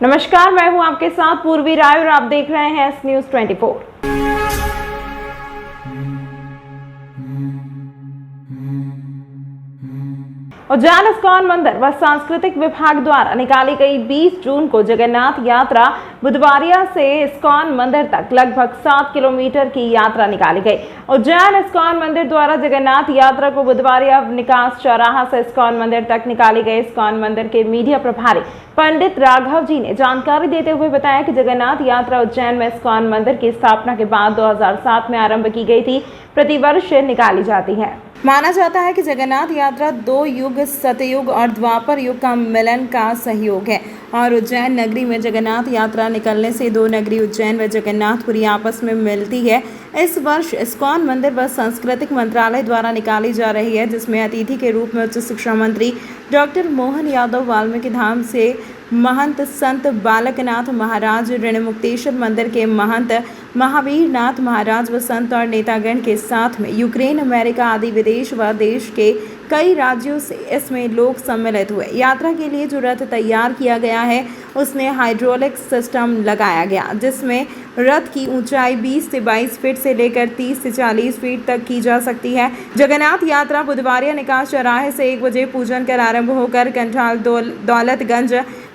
नमस्कार, मैं हूं आपके साथ पूर्वी राय और आप देख रहे हैं एस न्यूज 24। उज्जैन इस्कॉन मंदिर व सांस्कृतिक विभाग द्वारा निकाली गई 20 जून को जगन्नाथ यात्रा बुधवारिया से इस्कॉन मंदिर तक लगभग 7 किलोमीटर की यात्रा निकाली गई। उज्जैन इस्कॉन मंदिर द्वारा जगन्नाथ यात्रा को बुधवारिया निकास चौराहा से इस्कॉन मंदिर तक निकाली गई। इस्कॉन मंदिर के मीडिया प्रभारी पंडित राघव जी ने जानकारी देते हुए बताया कि जगन्नाथ यात्रा उज्जैन में इस्कॉन मंदिर की स्थापना के बाद 2007 में आरंभ की गई थी। प्रतिवर्ष निकाली जाती है। माना जाता है कि जगन्नाथ यात्रा 2 युग सतयुग और द्वापर युग का मिलन का सहयोग है और उज्जैन नगरी में जगन्नाथ यात्रा निकलने से 2 नगरी उज्जैन व जगन्नाथपुरी आपस में मिलती है। इस वर्ष इस्कॉन मंदिर व सांस्कृतिक मंत्रालय द्वारा निकाली जा रही है, जिसमें अतिथि के रूप में उच्च शिक्षा मंत्री डॉक्टर मोहन यादव, वाल्मीकि धाम से महंत संत बालकनाथ महाराज, ऋणमुक्तेश्वर मंदिर के महंत महावीर नाथ महाराज व संत और नेतागण के साथ में यूक्रेन, अमेरिका आदि विदेश व देश के कई राज्यों से इसमें लोग सम्मिलित हुए। यात्रा के लिए जो रथ तैयार किया गया है उसमें हाइड्रोलिक सिस्टम लगाया गया, जिसमें रथ की ऊंचाई 20 से 22 फीट से लेकर 30 से 40 फीट तक की जा सकती है। जगन्नाथ यात्रा बुधवारिया निकास चौराहे से 1 बजे पूजन कर आरंभ होकर कंठाल, दौलतगंज,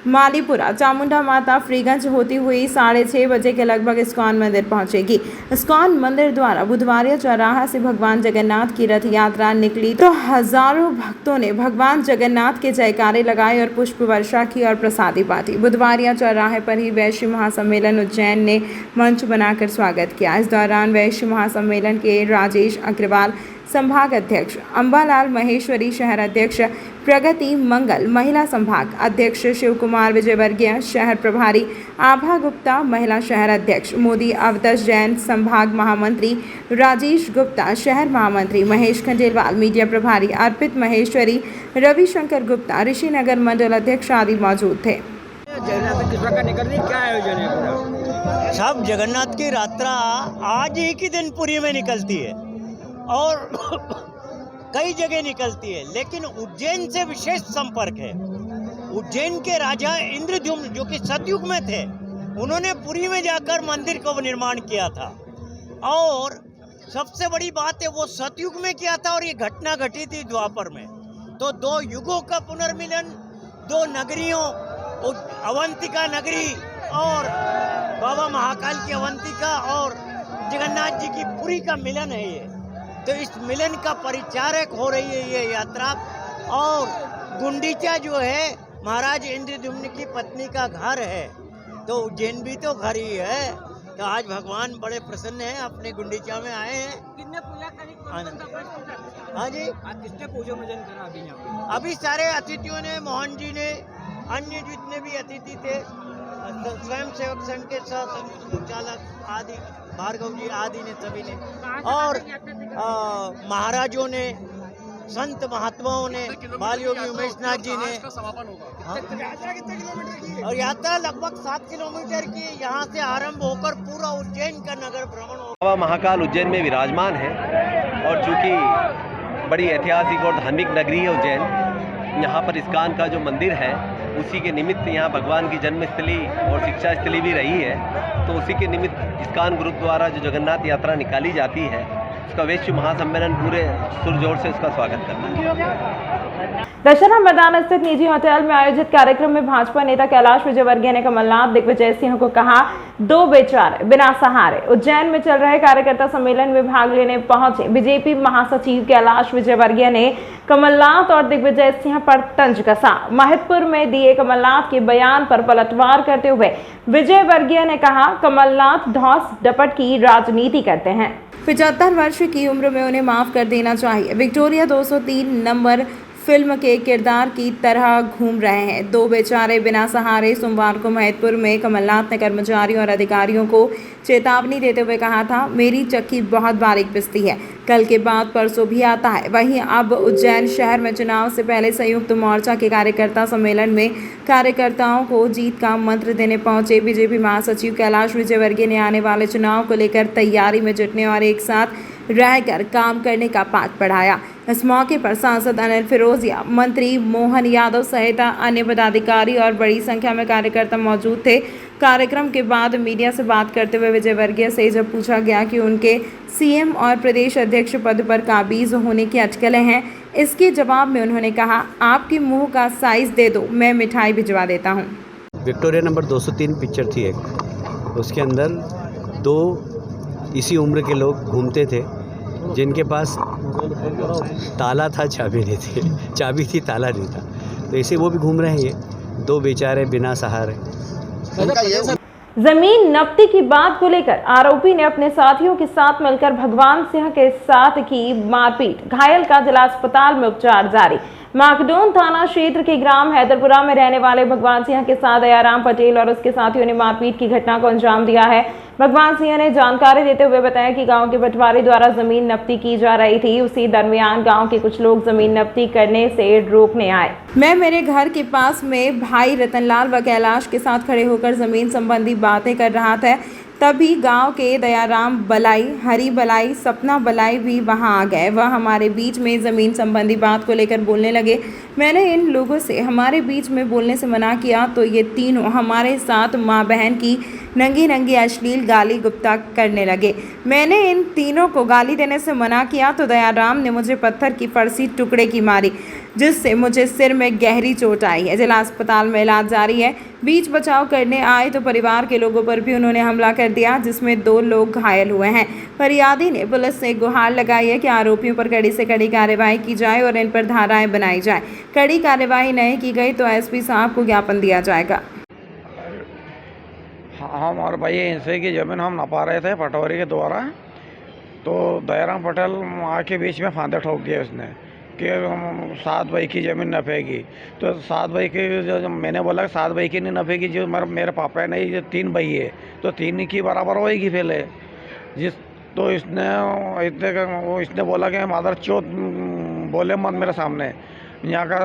मालीपुरा, चामुंडा माता, फ्रीगंज होती हुई 6:30 बजे के लगभग इस्कॉन मंदिर पहुंचेगी। इस्कॉन मंदिर द्वारा बुधवारिया चौराहा से भगवान जगन्नाथ की रथ यात्रा निकली तो हजारों भक्तों ने भगवान जगन्नाथ के जयकारे लगाए और पुष्प वर्षा की और प्रसादी बांटी। बुधवारिया चौराहे पर ही वैश्य महासम्मेलन उज्जैन ने मंच बनाकर स्वागत किया। इस दौरान वैश्य महासम्मेलन के राजेश अग्रवाल संभाग अध्यक्ष, अंबालाल महेश्वरी शहर अध्यक्ष, प्रगति मंगल महिला संभाग अध्यक्ष, शिव कुमार विजयवर्गीय शहर प्रभारी, आभा गुप्ता महिला शहर अध्यक्ष, मोदी अवदस जैन संभाग महामंत्री, राजेश गुप्ता शहर महामंत्री, महेश खंडेलवाल मीडिया प्रभारी, अर्पित महेश्वरी, रविशंकर गुप्ता ऋषिनगर मंडल अध्यक्ष आदि मौजूद थे। सब जगन्नाथ की यात्रा आज एक ही दिन पुरी में निकलती है और कई जगह निकलती है, लेकिन उज्जैन से विशेष संपर्क है। उज्जैन के राजा इंद्रद्युम्न जो कि सतयुग में थे, उन्होंने पुरी में जाकर मंदिर को निर्माण किया था और सबसे बड़ी बात है वो सतयुग में किया था और ये घटना घटी थी द्वापर में। तो 2 युगों का पुनर्मिलन, 2 नगरियों, अवंतिका नगरी और बाबा महाकाल की अवंतिका और जगन्नाथ जी की पुरी का मिलन है ये। तो इस मिलन का परिचारक हो रही है ये यात्रा। और गुंडीचा जो है महाराज इंद्रद्युम्न की पत्नी का घर है, तो उज्जैन भी तो घर ही है। तो आज भगवान बड़े प्रसन्न हैं, अपने गुंडीचा में आए हैं। कितने पूजा करी? हाँ जी, आज किसने पूजा पूजन करा अभी यहाँ पे? अभी सारे अतिथियों ने, मोहन जी ने, अन्य जितने भी अतिथि थे, स्वयं सेवक संघ के संचालक आदि, भार्गव जी आदि ने, सभी ने, और महाराजों ने, संत महात्माओं ने, बाल योगी उमेश नाथ जी ने। यात्रा कितने किलोमीटर की है? और यात्रा लगभग 7 किलोमीटर की यहाँ से आरंभ होकर पूरा उज्जैन का नगर भ्रमण हो। बाबा महाकाल उज्जैन में विराजमान है और चूँकि बड़ी ऐतिहासिक और धार्मिक नगरी है उज्जैन, यहाँ पर इस्कॉन का जो मंदिर है उसी के निमित्त यहाँ भगवान की जन्मस्थली और शिक्षा स्थली भी रही है। तो उसी के निमित्त इस्कॉन ग्रुप द्वारा जो जगन्नाथ यात्रा निकाली जाती है, उसका वैश्य महासम्मेलन पूरे सुरजोर से उसका स्वागत करता है। दशहरा मैदान स्थित निजी होटल में आयोजित कार्यक्रम में भाजपा नेता कैलाश विजयवर्गीय ने कमलनाथ, दिग्विजय सिंह को कहा 2 बेचारे बिना सहारे। उज्जैन में चल रहे कार्यकर्ता सम्मेलन में भाग लेने पहुंचे बीजेपी महासचिव कैलाश विजयवर्गीय ने कमलनाथ और दिग्विजय सिंह पर तंज कसा। महतपुर में दिए कमलनाथ के बयान पर पलटवार करते हुए विजयवर्गीय ने कहा, कमलनाथ ढौस डपट की राजनीति करते हैं। 75 वर्ष की उम्र में उन्हें माफ कर देना चाहिए। विक्टोरिया 203 नंबर फिल्म के किरदार की तरह घूम रहे हैं। 2 बेचारे बिना सहारे। सोमवार को महतपुर में कमलनाथ ने कर्मचारियों और अधिकारियों को चेतावनी देते हुए कहा था, मेरी चक्की बहुत बारीक पिसती है, कल के बाद परसों भी आता है। वहीं अब उज्जैन शहर में चुनाव से पहले संयुक्त मोर्चा के कार्यकर्ता सम्मेलन में कार्यकर्ताओं को जीत का मंत्र देने पहुंचे बीजेपी महासचिव कैलाश विजयवर्गीय ने आने वाले चुनाव को लेकर तैयारी में जुटने और एक साथ रहकर काम करने का पाठ पढ़ाया। इस मौके पर सांसद अनिल फिरोजिया, मंत्री मोहन यादव सहित अन्य पदाधिकारी और बड़ी संख्या में कार्यकर्ता मौजूद थे। कार्यक्रम के बाद मीडिया से बात करते हुए विजय वर्गीय से जब पूछा गया कि उनके सीएम और प्रदेश अध्यक्ष पद पर काबिज होने की अटकलें हैं, इसके जवाब में उन्होंने कहा, आपके मुंह का साइज दे दो, मैं मिठाई भिजवा देता हूं। विक्टोरिया नंबर 203 पिक्चर थी एक, उसके अंदर 2 इसी उम्र के लोग घूमते थे जिनके पास ताला था, चाबी नहीं थी, चाबी थी ताला नहीं था, तो ऐसे वो भी घूम रहे हैं। ये 2 बेचारे बिना सहारे। जमीन नब्ती की बात को लेकर आरोपी ने अपने साथियों के साथ मिलकर भगवान सिंह के साथ की मारपीट। घायल का जिला अस्पताल में उपचार जारी। माकडोन थाना क्षेत्र के ग्राम हैदरपुरा में रहने वाले भगवान सिंह के साथ दयाराम पटेल और उसके साथियों ने मारपीट की घटना को अंजाम दिया है। भगवान सिंह ने जानकारी देते हुए बताया कि गांव के पटवारी द्वारा जमीन नब्ती की जा रही थी। उसी दरमियान गांव के कुछ लोग जमीन नब्ती करने से रोकने आए। मैं मेरे घर के पास में भाई रतनलाल व कैलाश के साथ खड़े होकर जमीन संबंधी बातें कर रहा था। तभी गांव के दयाराम बलाई, हरी बलाई, सपना बलाई भी वहां आ गए। वह हमारे बीच में ज़मीन संबंधी बात को लेकर बोलने लगे। मैंने इन लोगों से हमारे बीच में बोलने से मना किया तो ये तीनों हमारे साथ माँ बहन की नंगी अश्लील गाली गुप्ता करने लगे। मैंने इन तीनों को गाली देने से मना किया तो दयाराम ने मुझे पत्थर की फरसी टुकड़े की मारी, जिससे मुझे सिर में गहरी चोट आई है। जिला अस्पताल में इलाज जारी है। बीच बचाव करने आए तो परिवार के लोगों पर भी उन्होंने हमला कर दिया, जिसमें 2 लोग घायल हुए हैं। फरियादी ने पुलिस से गुहार लगाई है कि आरोपियों पर कड़ी से कड़ी कार्रवाई की जाए और इन पर धाराएं बनाई जाए। कड़ी कार्रवाई नहीं की गई तो एसपी साहब को ज्ञापन दिया जाएगा। हम और भाई इनसे की ज़मीन हम नपा रहे थे पटवारी के द्वारा, तो दयाराम पटेल आके बीच में फांदे ठोक दिए उसने कि 7 भाई की ज़मीन नपेगी। तो 7 भाई की जो मैंने बोला 7 भाई की नहीं नपेगी, जो मेरे पापा है नहीं, जो 3 भाई है तो 3 की बराबर होएगी पहले। तो इसने बोला कि मादर चौथ बोले मत मेरे सामने। यहाँ का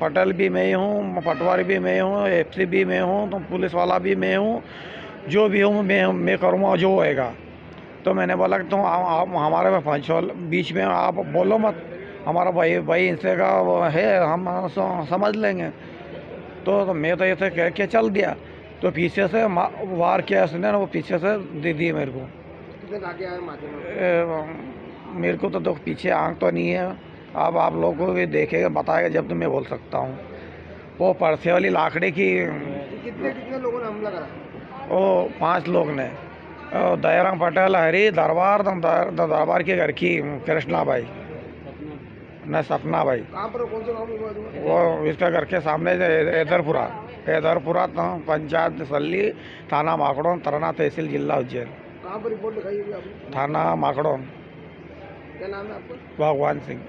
पटेल भी मैं ही हूँ, पटवारी भी मैं हूँ, एफसी भी मैं हूँ, तो पुलिस वाला भी मैं हूँ, जो भी हूँ मैं करूँगा जो होएगा। तो मैंने बोला कि तुम आप हमारे पंचोल बीच में आप बोलो मत, हमारा भाई इनसे का वो है, हम समझ लेंगे। तो मैं तो ऐसे कह के चल दिया, तो पीछे से वार किया उसने, वो पीछे से दे दी मेरे को। मेरे को तो पीछे आँख तो नहीं है, अब आप लोगों को भी देखेगा बताएगा जब तो मैं बोल सकता हूँ। वो परसे वाली लाकड़ी की कितने लोगों ने हमला करा? वो 5 लोग ने। दयाराम पटेल, हरी दरबार के घर की कृष्णा भाई न सपना भाई। कहाँ पर? कौन से गाँव में? वो इसका घर के सामने हैदरपुरा पंचायत सल्ली, थाना माकडोन, तरना तहसील, जिला उज्जैन। कहाँ पर रिपोर्ट लिखाई है आपने? थाना माकडोन। क्या नाम है आपका? भगवान सिंह।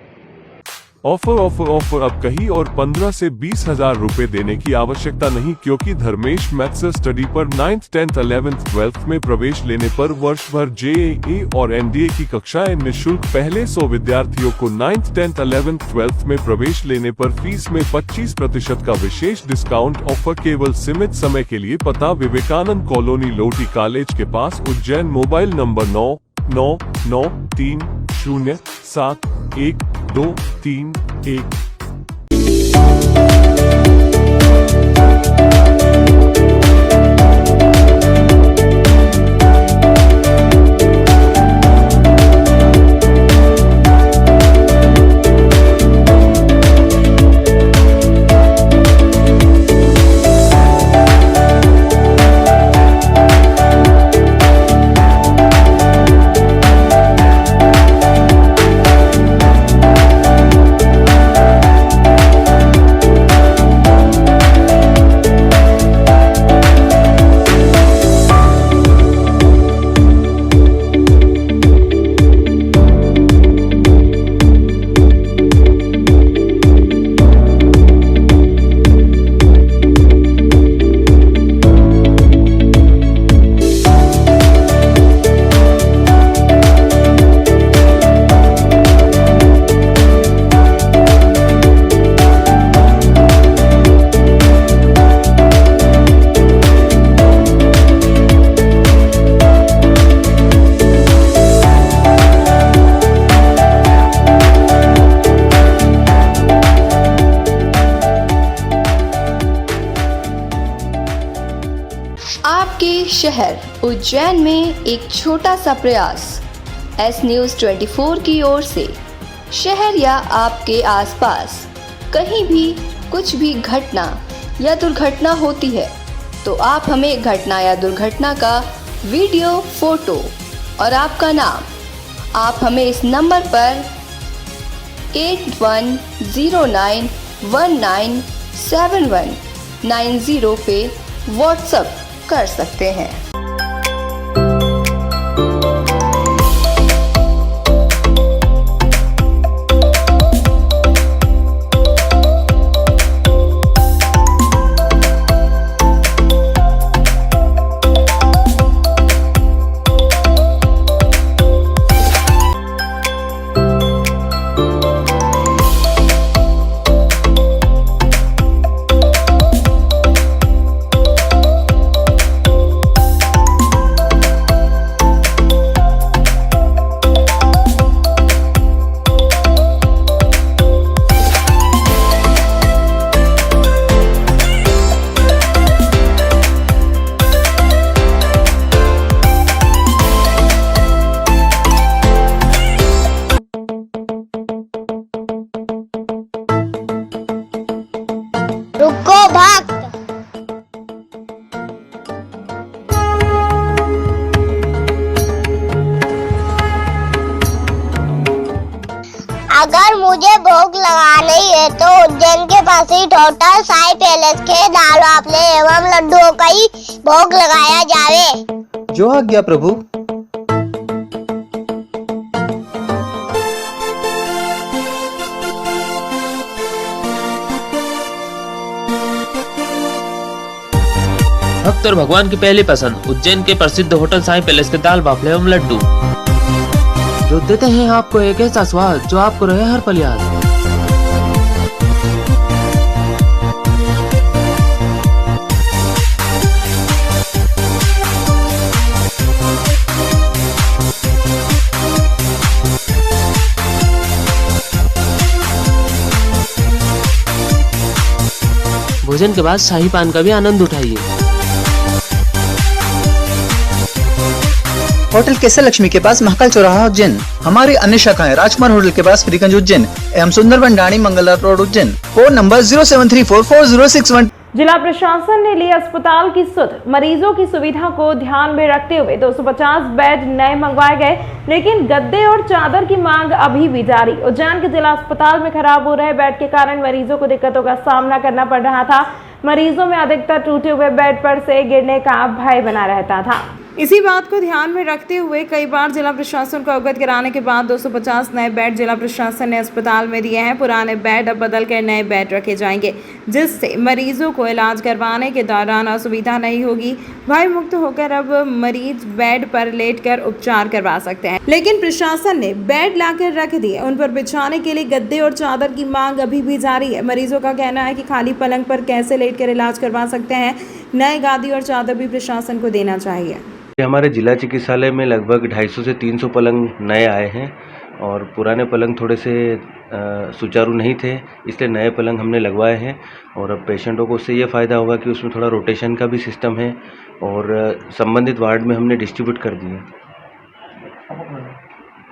ऑफर अब कहीं और 15 से 20 हजार रुपए देने की आवश्यकता नहीं, क्योंकि धर्मेश मैथ्स स्टडी पर 9th, 10th, 11th, 12th में प्रवेश लेने पर वर्ष भर JEE और NDA की कक्षाएं निःशुल्क। पहले 100 विद्यार्थियों को 9th, 10th, 11th, 12th में प्रवेश लेने पर फीस में 25% का विशेष डिस्काउंट ऑफर केवल सीमित समय के लिए। पता विवेकानंद कॉलोनी, लोटी कॉलेज के पास, उज्जैन। Mobile number 9993071231। शहर उज्जैन में एक छोटा सा प्रयास। एस न्यूज़ 24 की ओर से शहर या आपके आसपास कहीं भी कुछ भी घटना या दुर्घटना होती है तो आप हमें घटना या दुर्घटना का वीडियो, फोटो और आपका नाम आप हमें इस नंबर पर 8109197190 पे व्हाट्सएप कर सकते हैं। रुको भक्त। अगर मुझे भोग लगाना ही है तो उज्जैन के पास ही होटल साई पैलेस के दाल बाफले एवं लड्डुओं का ही भोग लगाया जावे। जो आज्ञा प्रभु। भक्त और भगवान की पहली पसंद उज्जैन के प्रसिद्ध होटल साई पैलेस के दाल बाफले एवं लड्डू, जो देते हैं आपको एक ऐसा स्वाद जो आपको रहे हर पल याद। भोजन के बाद शाही पान का भी आनंद उठाइए। होटल केसर लक्ष्मी के पास महाकाल चौराहा उज्जैन। हमारी अन्य शाखाएं राजकुमार होटल के पास फ्रीगंज उज्जैन एवं Sundarvan Dani Mangala road Ujjain. Phone number 073440661। जिला प्रशासन ने ली अस्पताल की सुध। मरीजों की सुविधा को ध्यान में रखते हुए 250 बेड नए मंगवाए गए, लेकिन गद्दे और चादर की मांग अभी भी जारी। उज्जैन के जिला अस्पताल में खराब हो रहे बेड के कारण मरीजों को दिक्कतों का सामना करना पड़ रहा था। मरीजों में अधिकतर टूटे हुए बेड पर से गिरने का भय बना रहता था। इसी बात को ध्यान में रखते हुए कई बार जिला प्रशासन को अवगत कराने के बाद 250 नए बेड जिला प्रशासन ने अस्पताल में दिए हैं। पुराने बेड अब बदल कर नए बेड रखे जाएंगे, जिससे मरीजों को इलाज करवाने के दौरान असुविधा नहीं होगी। भय मुक्त होकर अब मरीज बेड पर लेटकर उपचार करवा सकते हैं। लेकिन प्रशासन ने बेड लाकर रख दिए, उन पर बिछाने के लिए गद्दे और चादर की मांग अभी भी जारी है। मरीजों का कहना है कि खाली पलंग पर कैसे लेटकर इलाज करवा सकते हैं। नए गादी और चादर भी प्रशासन को देना चाहिए। हमारे जिला चिकित्सालय में लगभग 250 से 300 पलंग नए आए हैं और पुराने पलंग थोड़े से सुचारू नहीं थे, इसलिए नए पलंग हमने लगवाए हैं। और अब पेशेंटों को उससे ये फ़ायदा होगा कि उसमें थोड़ा रोटेशन का भी सिस्टम है और संबंधित वार्ड में हमने डिस्ट्रीब्यूट कर दिए।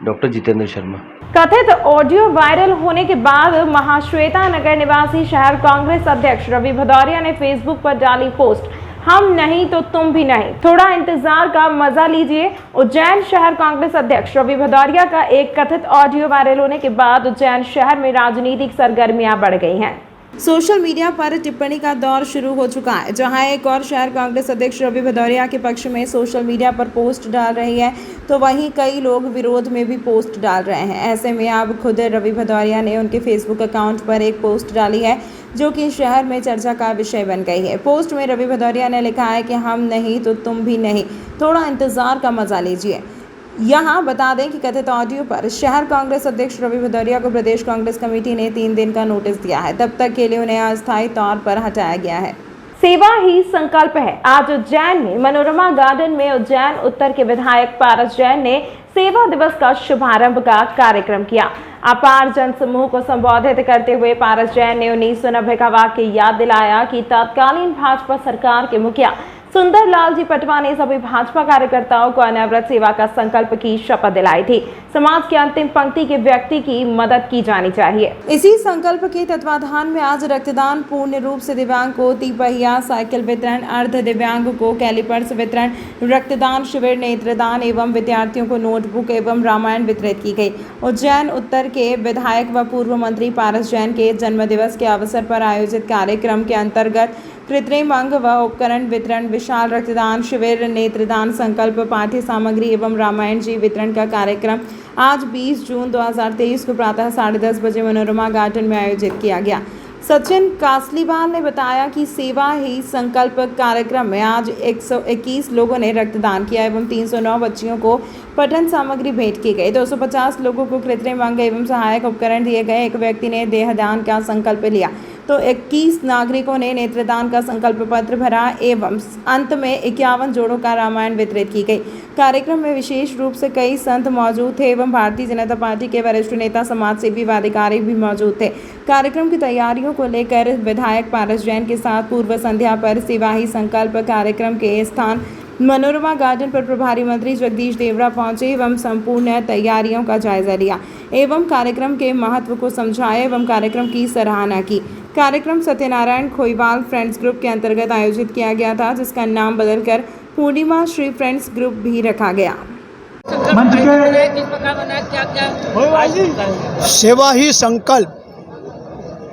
डॉक्टर जितेंद्र शर्मा। कथित ऑडियो वायरल होने के बाद महाश्वेता नगर निवासी शहर कांग्रेस अध्यक्ष रवि भदौरिया ने फेसबुक पर डाली पोस्ट, हम नहीं तो तुम भी नहीं, थोड़ा इंतजार का मजा लीजिए। उज्जैन शहर कांग्रेस अध्यक्ष रवि भदौरिया का एक कथित ऑडियो वायरल होने के बाद उज्जैन शहर में राजनीतिक सरगर्मियां बढ़ गई हैं। सोशल मीडिया पर टिप्पणी का दौर शुरू हो चुका है, जहां एक और शहर कांग्रेस अध्यक्ष रवि भदौरिया के पक्ष में सोशल मीडिया पर पोस्ट डाल रही है, तो वहीं कई लोग विरोध में भी पोस्ट डाल रहे हैं। ऐसे में अब खुद रवि भदौरिया ने उनके फेसबुक अकाउंट पर एक पोस्ट डाली है, जो कि शहर में चर्चा का विषय बन गई है। पोस्ट में रवि भदौरिया ने लिखा है कि हम नहीं तो तुम भी नहीं, थोड़ा इंतजार का मजा लीजिए। यहाँ बता दें कि कथित ऑडियो पर शहर कांग्रेस अध्यक्ष रवि भदौरिया को प्रदेश कांग्रेस कमेटी ने 3 दिन का नोटिस दिया है। तब तक के लिए उन्हें अस्थायी तौर पर हटाया गया है। सेवा ही संकल्प है। आज उज्जैन में मनोरमा गार्डन में उज्जैन उत्तर के विधायक पारस जैन ने सेवा दिवस का शुभारंभ का कार्यक्रम किया। अपार जन समूह को संबोधित करते हुए पारस जैन ने 1990 का वाक्य याद दिलाया कि तत्कालीन भाजपा सरकार के मुखिया सुंदरलाल जी पटवा ने सभी भाजपा कार्यकर्ताओं को अनवरत सेवा का संकल्प की शपथ दिलाई थी। समाज के अंतिम पंक्ति के व्यक्ति की मदद की जानी चाहिए। इसी संकल्प के तत्वाधान में आज रक्तदान, पूर्ण रूप से दिव्यांग को तिपहिया साइकिल वितरण, अर्ध दिव्यांग को कैलिपर्स वितरण, रक्तदान शिविर, नेत्रदान एवं विद्यार्थियों को नोटबुक एवं रामायण वितरित की गई। उज्जैन उत्तर के विधायक व पूर्व मंत्री पारस जैन के जन्मदिवस के अवसर पर आयोजित कार्यक्रम के अंतर्गत कृत्रिम अंग व उपकरण वितरण, विशाल रक्तदान शिविर, नेत्रदान संकल्प, पाठ्य सामग्री एवं रामायण जी वितरण का कार्यक्रम आज 20 जून 2023 को प्रातः 10:30 बजे मनोरमा गार्डन में आयोजित किया गया। सचिन कासलीवाल ने बताया कि सेवा ही संकल्प कार्यक्रम में आज 121 लोगों ने रक्तदान किया एवं 309 बच्चियों को पठन सामग्री भेंट की गई। 250 लोगों को कृत्रिम अंग एवं सहायक उपकरण दिए गए। एक व्यक्ति ने देहदान का संकल्प लिया तो 21 नागरिकों ने नेत्रदान का संकल्प पत्र भरा एवं अंत में 51 जोड़ों का रामायण वितरित की गई। कार्यक्रम में विशेष रूप से कई संत मौजूद थे एवं भारतीय जनता पार्टी के वरिष्ठ नेता, समाजसेवी व अधिकारी भी मौजूद थे। कार्यक्रम की तैयारियों को लेकर विधायक पारस जैन के साथ पूर्व संध्या पर सेवा ही संकल्प कार्यक्रम के स्थान मनोरमा गार्डन पर प्रभारी मंत्री जगदीश देवड़ा पहुंचे एवं संपूर्ण तैयारियों का जायजा लिया एवं कार्यक्रम के महत्व को समझाया एवं कार्यक्रम की सराहना की। कार्यक्रम सत्यनारायण खोईवाल फ्रेंड्स ग्रुप के अंतर्गत आयोजित किया गया था, जिसका नाम बदलकर पूर्णिमा श्री फ्रेंड्स ग्रुप भी रखा गया। सेवा ही संकल्प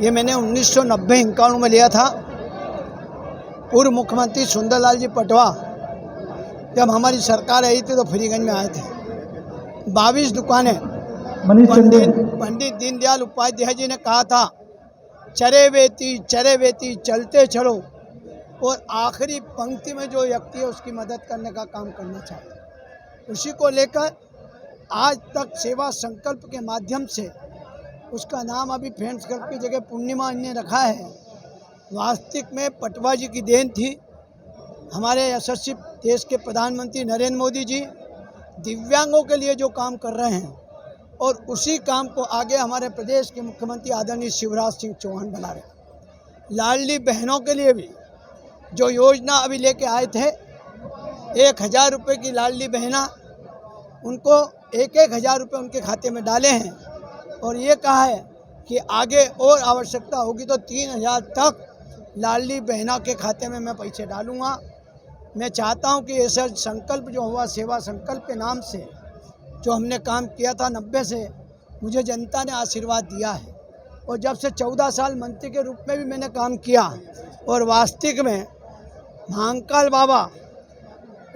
ये मैंने 1990-91 में लिया था। पूर्व मुख्यमंत्री सुंदरलाल जी पटवा जब हमारी सरकार आई थी तो फरीगंज में आए थे। 22 दुकानें पंडित दीनदयाल उपाध्याय जी ने कहा था, चरे वेती चलते चलो, और आखिरी पंक्ति में जो व्यक्ति है उसकी मदद करने का काम करना चाहिए। उसी को लेकर आज तक सेवा संकल्प के माध्यम से उसका नाम अभी फ्रेंड्स क्लब की जगह पूर्णिमा ने रखा है। वास्तविक में पटवा जी की देन थी। हमारे यशस्वी देश के प्रधानमंत्री नरेंद्र मोदी जी दिव्यांगों के लिए जो काम कर रहे हैं और उसी काम को आगे हमारे प्रदेश के मुख्यमंत्री आदरणीय शिवराज सिंह चौहान बना रहे। लाडली बहनों के लिए भी जो योजना अभी लेके आए थे, 1000 रुपये की लाडली बहना, उनको 1,000 रुपये उनके खाते में डाले हैं और ये कहा है कि आगे और आवश्यकता होगी तो 3,000 तक लाडली बहना के खाते में मैं पैसे डालूँगा। मैं चाहता हूं कि ऐसा संकल्प जो हुआ सेवा संकल्प के नाम से जो हमने काम किया था 90 से, मुझे जनता ने आशीर्वाद दिया है और जब से 14 साल मंत्री के रूप में भी मैंने काम किया और वास्तविक में महाकाल बाबा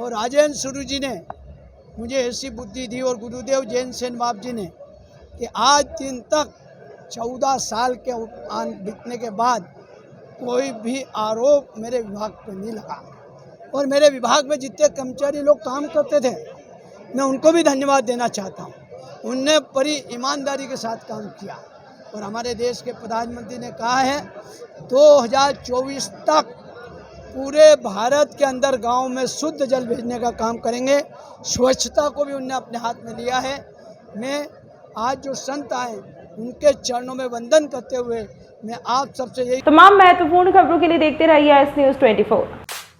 और राजेंद्र शुरू जी ने मुझे ऐसी बुद्धि दी और गुरुदेव जैन सेन बाप जी ने कि आज दिन तक 14 साल के बीतने के बाद कोई भी आरोप मेरे विभाग पर नहीं लगा और मेरे विभाग में जितने कर्मचारी लोग काम करते थे मैं उनको भी धन्यवाद देना चाहता हूँ। उनने बड़ी ईमानदारी के साथ काम किया और हमारे देश के प्रधानमंत्री ने कहा है 2024 तक पूरे भारत के अंदर गांव में शुद्ध जल भेजने का काम करेंगे। स्वच्छता को भी उनने अपने हाथ में लिया है। मैं आज जो संत आए उनके चरणों में वंदन करते हुए मैं आप सबसे यही तमाम महत्वपूर्ण खबरों के लिए देखते रहिए एस न्यूज़ 24।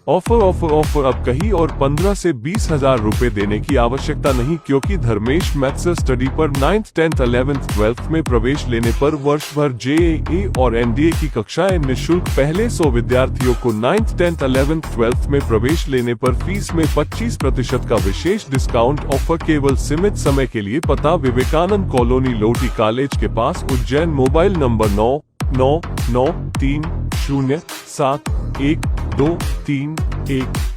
ऑफर अब कहीं और 15 से 20 हजार रुपए देने की आवश्यकता नहीं, क्योंकि धर्मेश मैथ्स स्टडी पर 9th, 10th, 11th, 12th में प्रवेश लेने पर वर्ष भर JEE और NDA की कक्षाएं निःशुल्क। पहले 100 विद्यार्थियों को 9th, 10th, 11th, 12th में प्रवेश लेने पर फीस में 25% का विशेष डिस्काउंट ऑफर केवल सीमित समय के लिए। पता विवेकानंद कॉलोनी, लोटी कॉलेज के पास, उज्जैन। Mobile number 9993071231।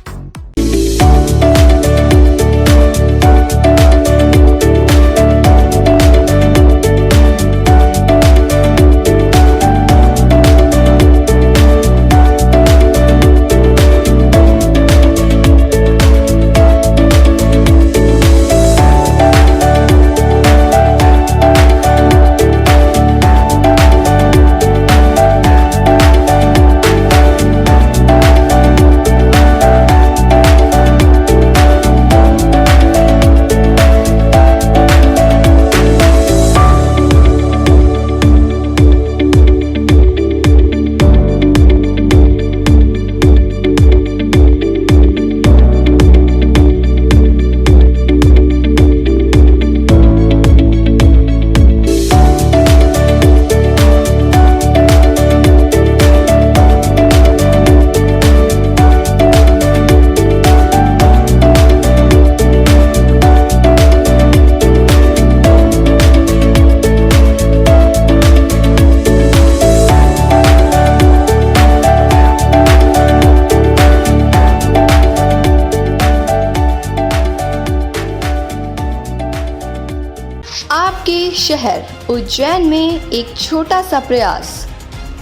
शहर उज्जैन में एक छोटा सा प्रयास।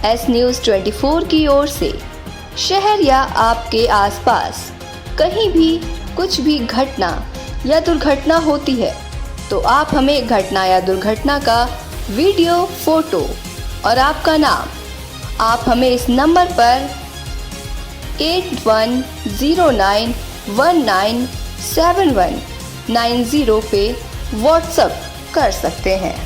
एस न्यूज़ 24 की ओर से शहर या आपके आसपास कहीं भी कुछ भी घटना या दुर्घटना होती है तो आप हमें घटना या दुर्घटना का वीडियो, फोटो और आपका नाम आप हमें इस नंबर पर 8109197190 पे व्हाट्सएप कर सकते हैं।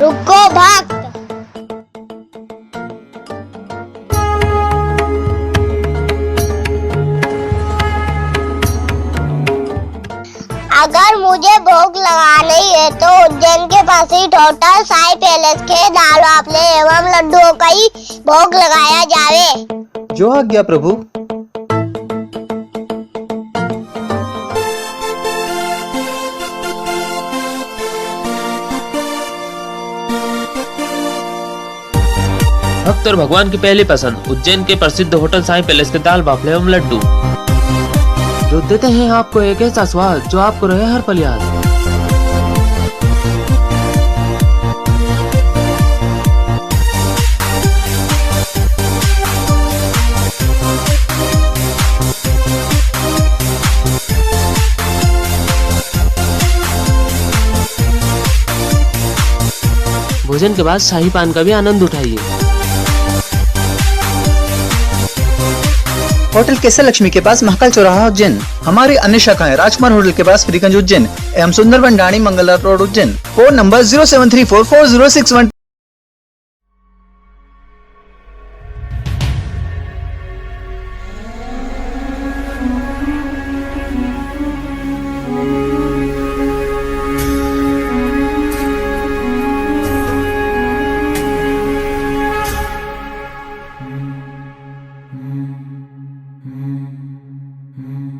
रुको भक्त। अगर मुझे भोग लगानी है तो उज्जैन के पास ही होटल साई पैलेस के दाल बाफले एवं लड्डुओं का ही भोग लगाया जावे। जो आज्ञा प्रभु। भक्त और भगवान की पहली पसंद उज्जैन के प्रसिद्ध होटल साई पैलेस के दाल बाफले एवं लड्डू, जो देते हैं आपको एक ऐसा स्वाद जो आपको रहे हर पल याद। भोजन के बाद शाही पान का भी आनंद उठाइए। होटल केसर लक्ष्मी के पास महाकाल चौराहा उज्जैन। हमारी अन्य शाखाएं राजकुमार होटल के पास फ्रीगंज उज्जैन एवं Sundarban Dani Mangala road Ujjain. Phone number 07344061